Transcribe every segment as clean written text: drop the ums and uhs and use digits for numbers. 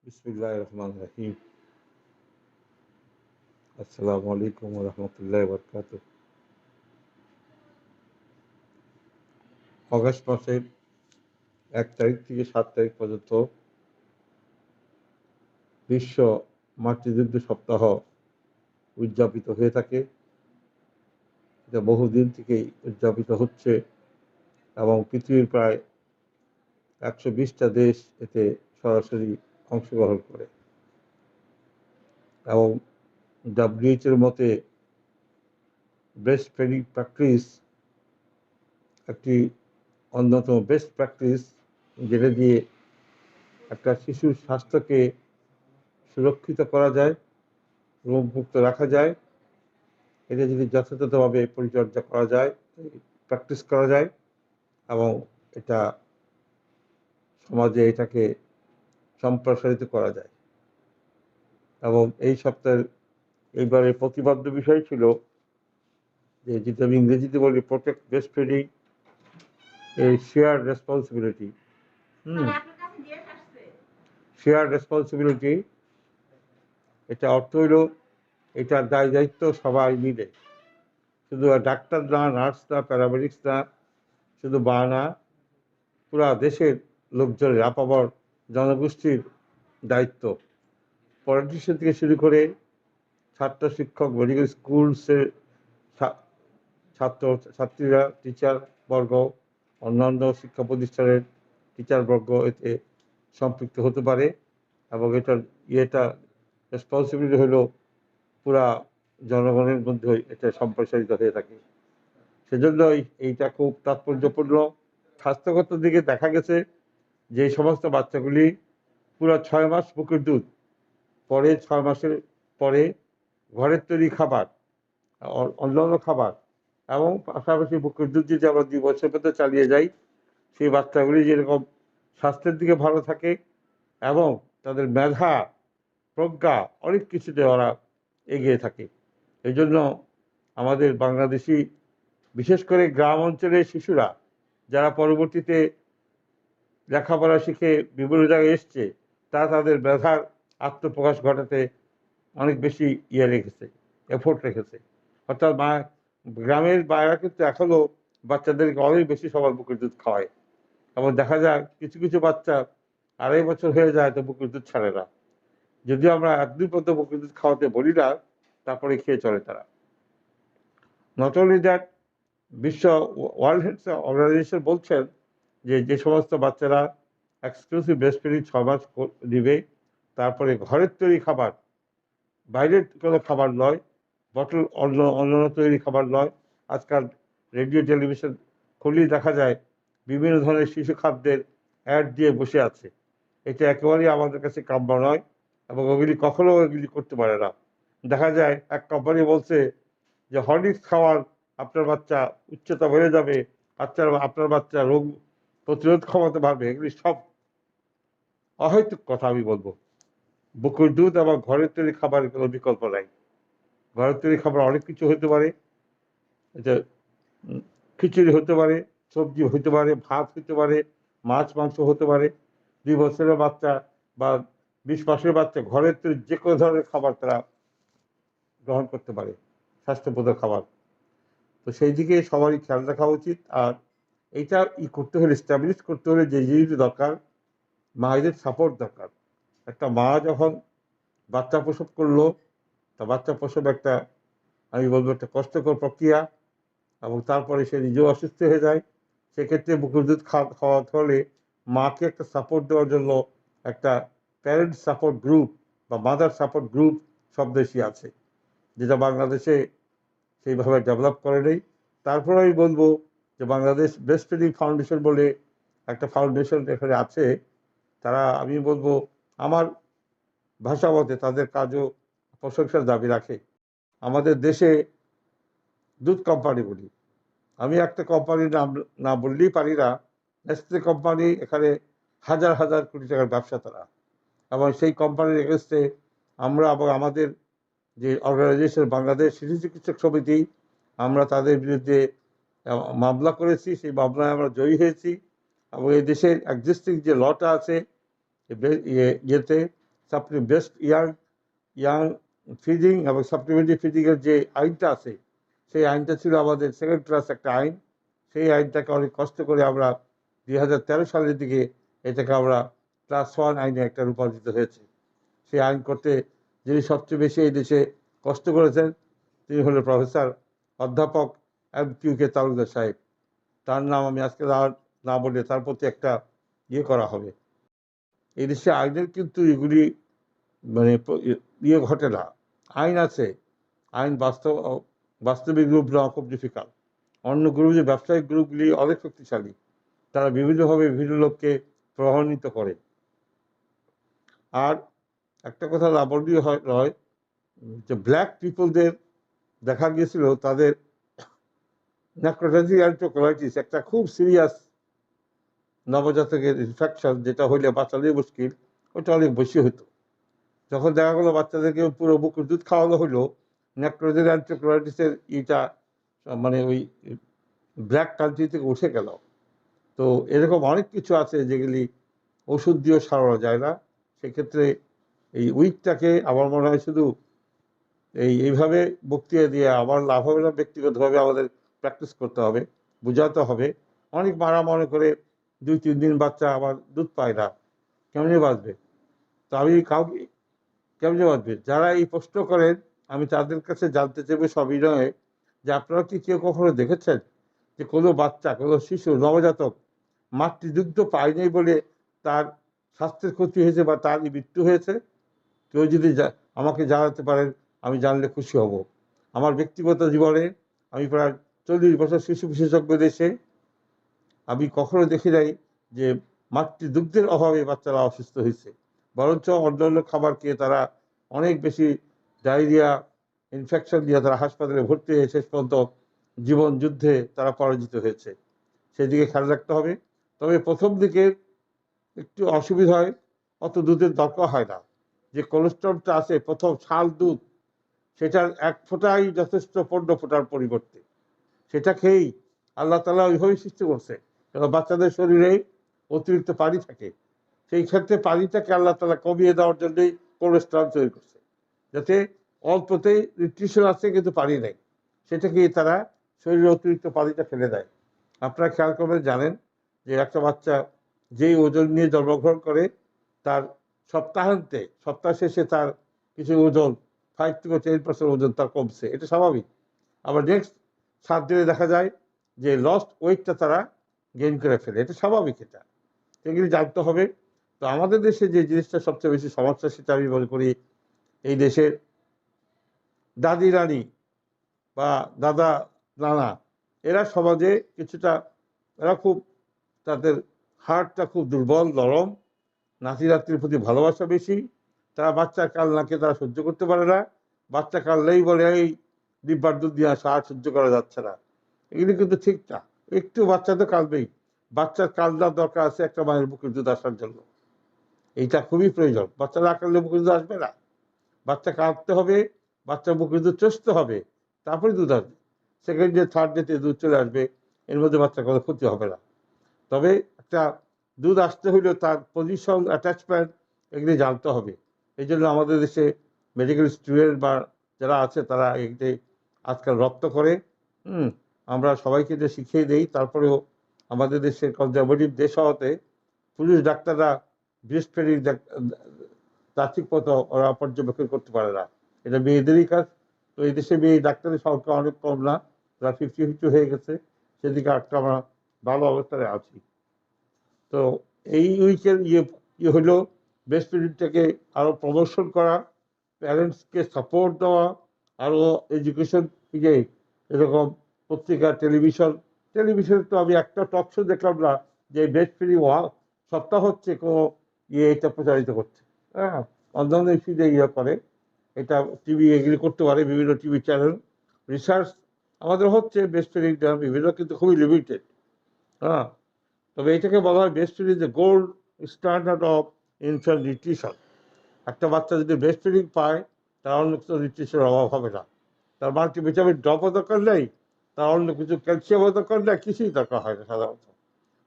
বিসমিল্লাহির রহমানির রহিম। আসসালামু আলাইকুম ওয়া রাহমাতুল্লাহি ওয়া বারাকাতুহু। অগাস্ট মাসের ১ তারিখ থেকে ৭ তারিখ পর্যন্ত বিশ্ব মাতৃযুদ্ধ সপ্তাহ উদযাপিত হয়ে থাকে। এটা বহুদিন থেকেই উদযাপিত হচ্ছে এবং পৃথিবীর প্রায় ১২০টা দেশ এতে সরাসরি অংশগ্রহণ করে এবং WHO এর মতে ব্রেস্ট ফিডিং প্র্যাকটিস একটি অন্যতম বেস্ট প্র্যাকটিস, যেটা দিয়ে একটা শিশুর স্বাস্থ্যকে সুরক্ষিত করা যায়, রোগমুক্ত রাখা যায়। এটা যদি যথাযথভাবে পরিচর্যা করা যায়, প্র্যাকটিস করা যায় এবং এটা সমাজে এটাকে সম্প্রসারিত করা যায়। এবং এই সপ্তাহের এইবারের প্রতিপাদ্য বিষয় ছিল যে, যেটা আমি ইংরেজিতে বলি প্রোটেক্ট ব্রেস্ট ফিডিং এই শেয়ার রেসপন্সিবিলিটি। শেয়ার রেসপন্সিবিলিটি, এটা অর্থ হইল এটার দায় দায়িত্ব সবাই মিলে, শুধু ডাক্তার না, নার্স না, প্যারামেডিক্স না, শুধু না, পুরা দেশের লোকজনের আপামর জনগোষ্ঠীর দায়িত্ব। পলিটিশিয়ান থেকে শুরু করে ছাত্র শিক্ষক, মেডিকেল স্কুলসের ছাত্র ছাত্রীরা, টিচার বর্গ, অন্যান্য শিক্ষা প্রতিষ্ঠানের টিচার বর্গ এতে সম্পৃক্ত হতে পারে এবং এটা রেসপন্সিবিলিটি হলো পুরা জনগণের মধ্যে এটা সম্প্রসারিত হয়ে থাকে। সেজন্য এইটা খুব তাৎপর্যপূর্ণ। স্বাস্থ্যগত দিকে দেখা গেছে যে সমস্ত বাচ্চাগুলি পুরো 6 মাস বুকের দুধ পরে, 6 মাসের পরে ঘরের তৈরি খাবার, অন্যান্য খাবার এবং পাশাপাশি বুকের দুধ যদি আমরা 2 বছর পর্যন্ত চালিয়ে যাই, সেই বাচ্চাগুলি যেরকম স্বাস্থ্যের দিকে ভালো থাকে এবং তাদের মেধা, প্রজ্ঞা অনেক কিছুতে ওরা এগিয়ে থাকে। এই জন্য আমাদের বাংলাদেশি, বিশেষ করে গ্রাম অঞ্চলের শিশুরা যারা পরবর্তীতে লেখাপড়া শিখে বিভিন্ন জায়গায় এসছে, তারা তাদের মেধার আত্মপ্রকাশ ঘটাতে অনেক বেশি রেখেছে, এফোর্ট রেখেছে। অর্থাৎ গ্রামের মায়েরা কিন্তু এখনও বাচ্চাদেরকে অনেক বেশি সবার বুকের দুধ খাওয়ায় এবং দেখা যায় কিছু কিছু বাচ্চা 2.5 বছর হয়ে যায় তো বুকের দুধ ছাড়ে না। যদিও আমরা 1-2 পর্যন্ত বুকের দুধ খাওয়াতে বলি না, তারপরে খেয়ে চলে তারা। নট অনলি দ্যাট, বিশ্ব ওয়ার্ল্ড হেলথ অর্গানাইজেশন বলছেন যে সমস্ত বাচ্চারা এক্সক্লুসিভ ব্রেস্ট ফিডিং 6 মাস দিবে, তারপরে ঘরের তৈরি খাবার, বাইরের কোনো খাবার নয়, বটল অন্য তৈরি খাবার নয়। আজকাল রেডিও টেলিভিশন খুললেই দেখা যায় বিভিন্ন ধরনের শিশু খাদ্যের অ্যাড দিয়ে বসে আছে। এটা একেবারেই আমাদের কাছে কাম্য নয় এবং কখনো ওগুলি করতে পারে না। দেখা যায় এক কোম্পানি বলছে যে হরলিক্স খাওয়ার আপনার বাচ্চা উচ্চতা বেড়ে যাবে, আপনার বাচ্চা রোগ প্রতিরোধ ক্ষমতা বাড়বে। এগুলি সব অহৈতুক কথা আমি বলবো। বুকের দুধ এবং ঘরের তৈরি খাবারের কোনো বিকল্প নাই। ঘরের তৈরি খাবার অনেক কিছু হতে পারে, এটা খিচুড়ি হতে পারে, সবজি হতে পারে, ভাত হতে পারে, মাছ মাংস হতে পারে। 2 বছরের বাচ্চা বা 20 মাসের বাচ্চা ঘরের তৈরি যে কোনো ধরনের খাবার তারা গ্রহণ করতে পারে, স্বাস্থ্যপ্রদ খাবার। তো সেই দিকে সবারই খেয়াল রাখা উচিত। আর এইটা করতে হলে, স্ট্যাবলিশ করতে হলে যে জিনিস দরকার, মায়েদের সাপোর্ট দরকার। একটা মা যখন বাচ্চা প্রসব করলো, তা বাচ্চা প্রসব একটা, আমি বলবো, একটা কষ্টকর প্রক্রিয়া এবং তারপরে সে নিজেও অসুস্থ হয়ে যায়। সেক্ষেত্রে বুকের দুধ খাওয়াতে হলে মাকে একটা সাপোর্ট দেওয়ার জন্য একটা প্যারেন্ট সাপোর্ট গ্রুপ বা মাদার সাপোর্ট গ্রুপ সব দেশই আছে, যেটা বাংলাদেশে সেইভাবে ডেভেলপ করে নেই। তারপরে আমি বলবো যে বাংলাদেশ ব্রেস্ট ফিডিং ফাউন্ডেশন বলে একটা ফাউন্ডেশন এখানে আছে। তারা, আমি বলবো, আমার ভাষা মতে তাদের কাজও প্রশংসার দাবি রাখে। আমাদের দেশে দুধ কোম্পানিগুলি, আমি একটা কোম্পানির নাম না বললেই পারি না, নেসলে কোম্পানি, এখানে হাজার হাজার কোটি টাকার ব্যবসা তারা, এবং সেই কোম্পানির এগেনস্টে আমরা এবং আমাদের যে অর্গানাইজেশন বাংলাদেশ শিশু চিকিৎসক সমিতি, আমরা তাদের বিরুদ্ধে মামলা করেছি। সেই মামলায় আমরা জয়ী হয়েছি এবং এই দেশের এক্সিস্টিং যে লটা আছে ইয়েতে, বেস্ট ইয়াং ফিডিং এবং সাপ্লিমেন্টারি ফিডিংয়ের যে আইনটা আছে, সেই আইনটা ছিল আমাদের সেকেন্ড ক্লাস একটা আইন। সেই আইনটাকে অনেক কষ্ট করে আমরা 2013 সালের দিকে এটাকে আমরা ক্লাস 1 আইনে একটা রূপান্তরিত হয়েছে। সেই আইন করতে যিনি সবচেয়ে বেশি এই দেশে কষ্ট করেছেন তিনি হলেন প্রফেসর অধ্যাপক MQ তালুকদার সাহেব। তার নাম আমি আজকে না বলে তার প্রতি একটা ইয়ে করা হবে। এই দেশে আইনের কিন্তু এগুলি মানে ইয়ে ঘটে না। আইন আছে, আইন বাস্তবিক রূপ নেওয়া খুব ডিফিকাল্ট। অন্য গ্রুপ যে ব্যবসায়িক গ্রুপগুলি অনেক শক্তিশালী, তারা বিভিন্নভাবে বিভিন্ন লোককে প্রভাবান্বিত করে। আর একটা কথা না বললেই নয় যে ব্ল্যাক পিপলদের দেখা গিয়েছিল তাদের নেক্রোটাইজিং এন্টেরোকলাইটিস, একটা খুব সিরিয়াস নবজাতকের ইনফেকশন, যেটা হইলে বাঁচালেই মুশকিল, ওটা অনেক বেশি হতো। যখন দেখা গেলো বাচ্চাদেরকে পুরো বুকের দুধ খাওয়ানো হলো, নেক্রোটাইজিং এন্টেরোকলাইটিসের ইটা মানে ওই ব্ল্যাক কান্ট্রি থেকে উঠে গেল। তো এরকম অনেক কিছু আছে যেগুলি ওষুধ দিয়েও সারানো যায় না। সেক্ষেত্রে এই উইকটাকে আমার মনে হয় শুধু এইভাবে বক্তৃতা দিয়ে আমার লাভ হবে না, ব্যক্তিগতভাবে আমাদের প্র্যাকটিস করতে হবে, বোঝাতে হবে। অনেক মারা মনে করে 2-3 দিন বাচ্চা আবার দুধ পায় না, কেমনি বাঁচবে? তো আমি কাউকে কেমনি বাঁচবে? যারা এই প্রশ্ন করেন আমি তাদের কাছে জানতে চাইব সবিনয়ে যে আপনারা কি কেউ কখনো দেখেছেন যে কোনো বাচ্চা, কোনো শিশু, নবজাতক মাতৃদুগ্ধ পায়নি বলে তার স্বাস্থ্যের ক্ষতি হয়েছে বা তার মৃত্যু হয়েছে? কেউ যদি আমাকে জানাতে পারেন আমি জানলে খুশি হব। আমার ব্যক্তিগত জীবনে আমি প্রায় 40 বছর শিশু বিশেষজ্ঞ দেশে আমি কখনো দেখি নাই যে মাতৃদুগ্ধের অভাবে বাচ্চারা অসুস্থ হয়েছে। বরঞ্চ অন্যান্য খাবার খেয়ে তারা অনেক বেশি ডায়রিয়া ইনফেকশন দিয়ে তারা হাসপাতালে ভর্তি হয়ে শেষ পর্যন্ত জীবন যুদ্ধে তারা পরাজিত হয়েছে। সেদিকে খেয়াল রাখতে হবে। তবে প্রথম দিকে একটু অসুবিধা হয়, অত দুধের দরকার হয় না। যে কোলেস্ট্রলটা আছে প্রথম শাল দুধ, সেটার 1 ফোঁটাই যথেষ্ট 15 ফোঁটার পরিবর্তে। সেটা খেয়েই আল্লাহ তাআলা ওইভাবেই সৃষ্টি করছে, কারণ বাচ্চাদের শরীরে অতিরিক্ত পানি থাকে। সেই ক্ষেত্রে পানিটাকে আল্লাহ তাআলা কমিয়ে দেওয়ার জন্যই কোলেস্ট্রল তৈরি করছে, যাতে অল্পতেই নিউট্রিশন আছে কিন্তু পানি নেই, সেটাকে তারা শরীরে অতিরিক্ত পানিটা ফেলে দেয়। আপনারা খেয়াল করবেন, জানেন যে একটা বাচ্চা যেই ওজন নিয়ে জন্মগ্রহণ করে তার সপ্তাহান্তে, সপ্তাহ শেষে তার কিছু ওজন 5 থেকে 10% ওজন তার কমছে, এটা স্বাভাবিক। আবার নেক্সট 7 দিনে দেখা যায় যে লস্ট ওয়েটটা তারা গেইন করে ফেলে, এটা স্বাভাবিক। এটা এগুলি জানতে হবে। তো আমাদের দেশে যে জিনিসটা সবচেয়ে বেশি সমস্যা, সেটা আমি মনে করি এই দেশের দাদি রানী বা দাদা নানা, এরা সমাজে কিছুটা, এরা খুব, তাদের হার্টটা খুব দুর্বল, নরম, নাতি নাতনির প্রতি ভালোবাসা বেশি। তারা বাচ্চা কান্নাকে তারা সহ্য করতে পারে না। বাচ্চা কাঁদলেই বলে এই ডিব্বার দুধ দিয়ে আসা, আর সহ্য করা যাচ্ছে না। এগুলি কিন্তু ঠিক না। একটু বাচ্চা তো কাঁদবেই, বাচ্চার কান্নার দরকার আছে একটা মায়ের বুকের দুধ আসার জন্য। এইটা খুবই প্রয়োজন। বাচ্চা না কাঁদলে বুকের দুধ আসবে না। বাচ্চা কাঁদতে হবে, বাচ্চা বুকের দুধ চষতে হবে, তারপরে দুধ আসবে। সেকেন্ড ডে থার্ড ডেতে দুধ চলে আসবে, এর মধ্যে বাচ্চার কোনো ক্ষতি হবে না। তবে একটা দুধ আসতে হইলেও তার পজিশন, অ্যাটাচমেন্ট, এগুলি জানতে হবে। এই জন্য আমাদের দেশে মেডিকেল স্টুডেন্ট বা যারা আছে তারা এগুলি আজকাল রপ্ত করে। আমরা সবাইকে যে শিখিয়ে দেই, তারপরেও আমাদের দেশের কনজারভেটিভ দেশ হওয়াতে পুলিশ ডাক্তাররা ব্রেস্ট ফিডিং তাত্ত্বিক মতো ওরা পর্যবেক্ষণ করতে পারে না, এটা মেয়েদেরই কাজ। তো এই দেশে মেয়ে ডাক্তারের সংখ্যা অনেক কম না, প্রায় 50-50 হয়ে গেছে। সেদিকে একটা আমরা ভালো অবস্থায় আছি। তো এই উইকের ইয়ে হলো ব্রেস্ট ফিডিংটাকে আরও প্রমোশন করা, প্যারেন্টসকে সাপোর্ট দেওয়া, আরও এডুকেশন থেকে এরকম পত্রিকা, টেলিভিশনে তো আমি একটা টক শো দেখলাম না যে ব্রেস্ট ফিডিং সপ্তাহ হচ্ছে কোনো এটা প্রচারিত করছে। হ্যাঁ, অন্যান্য ইস্যুতে ইয়ে করে, এটা টিভি এগুলি করতে পারে, বিভিন্ন টিভি চ্যানেল। রিসার্চ আমাদের হচ্ছে ব্রেস্ট ফিডিংটা বিভিন্ন, কিন্তু খুবই লিমিটেড। হ্যাঁ, তবে এটাকে বলা হয় breast feeding the gold standard of infant nutrition. একটা বাচ্চা যদি ব্রেস্ট ফিডিং পায়, তার অন্য কিছু নিউট্রিশনের অভাব হবে না। তার মাল্টিভিটামিন ড্রপও দরকার নেই, তার অন্য কিছু ক্যালসিয়ামও দরকার নেই, কিছুই দরকার হয় না সাধারণত।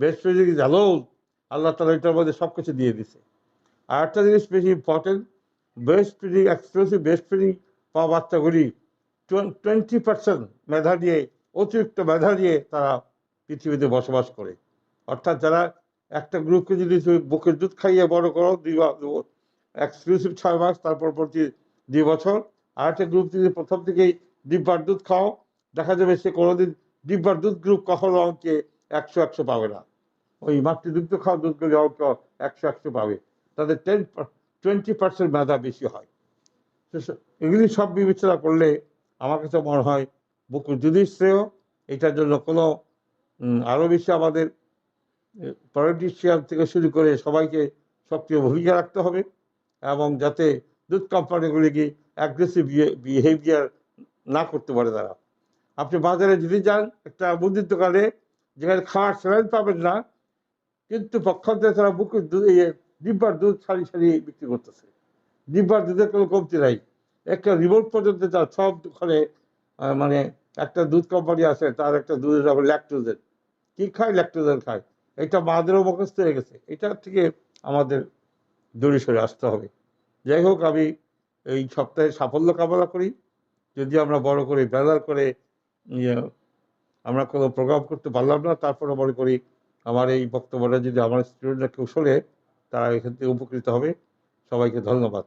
ব্রেস্ট ফিডিং ইজ অ্যালাউড, আল্লাহ তাআলা এটার মধ্যে সব কিছু দিয়ে দিছে। আর একটা জিনিস বেশি important, breast feeding, exclusive breast feeding পাওয়া বাচ্চাগুলি 20% মেধা দিয়ে, অতিরিক্ত মেধা দিয়ে তারা পৃথিবীতে বসবাস করে। অর্থাৎ যারা একটা গ্রুপকে যদি তুমি বুকের দুধ খাইয়ে বড় করো এক্সক্লুসিভ 6 মাস, তারপর প্রতি 2 বছর, আর একটা গ্রুপ যদি প্রথম থেকেই ডিব্বার দুধ খাও, দেখা যাবে সে কোনোদিন ডিব্বার দুধ গ্রুপ কখনো অঙ্কে 100 পাবে না। ওই মাতৃদুগ্ধ খাওয়া দুধগুলি অঙ্ক 100 পাবে, তাদের 20% মেধা বেশি হয়। এগুলি সব বিবেচনা করলে আমার কাছে মনে হয় বুকের দুধই শ্রেয়। এটার জন্য কোনো আরও বেশি আমাদের পলিটিশিয়ান থেকে শুরু করে সবাইকে সক্রিয় ভূমিকা রাখতে হবে, এবং যাতে দুধ কোম্পানিগুলিকে অ্যাগ্রেসিভ বিহেভিয়ার না করতে পারে তারা। আপনি বাজারে যদি যান একটা মুদির দোকানে, যেখানে খাওয়ার স্যালাইন পাবেন না, কিন্তু পক্ষান্তরে তারা বুকের দুধ, ডিব্বার দুধ সারি সারি বিক্রি করতেছে। ডিব্বার দুধের কোনো কমতি নাই। একটা রিমোট পর্যন্ত তার সব দোকানে, মানে একটা দুধ কোম্পানি আছে, তার একটা দুধের নাম ল্যাকটোজেন। কি খায়? ল্যাকটোজেন খায়। এটা মাদেরও মুখস্থ হয়ে গেছে। এটার থেকে আমাদের দূরে সরে আসতে হবে। যাই হোক, আমি এই সপ্তাহে সাফল্য কামনা করি। যদি আমরা বড় করে ব্যানার করে আমরা কোনো প্রোগ্রাম করতে পারলাম না, তারপরে মনে করি আমার এই বক্তব্যটা যদি আমার স্টুডেন্টরা কেউ শোনে, তারা এখান থেকে উপকৃত হবে। সবাইকে ধন্যবাদ।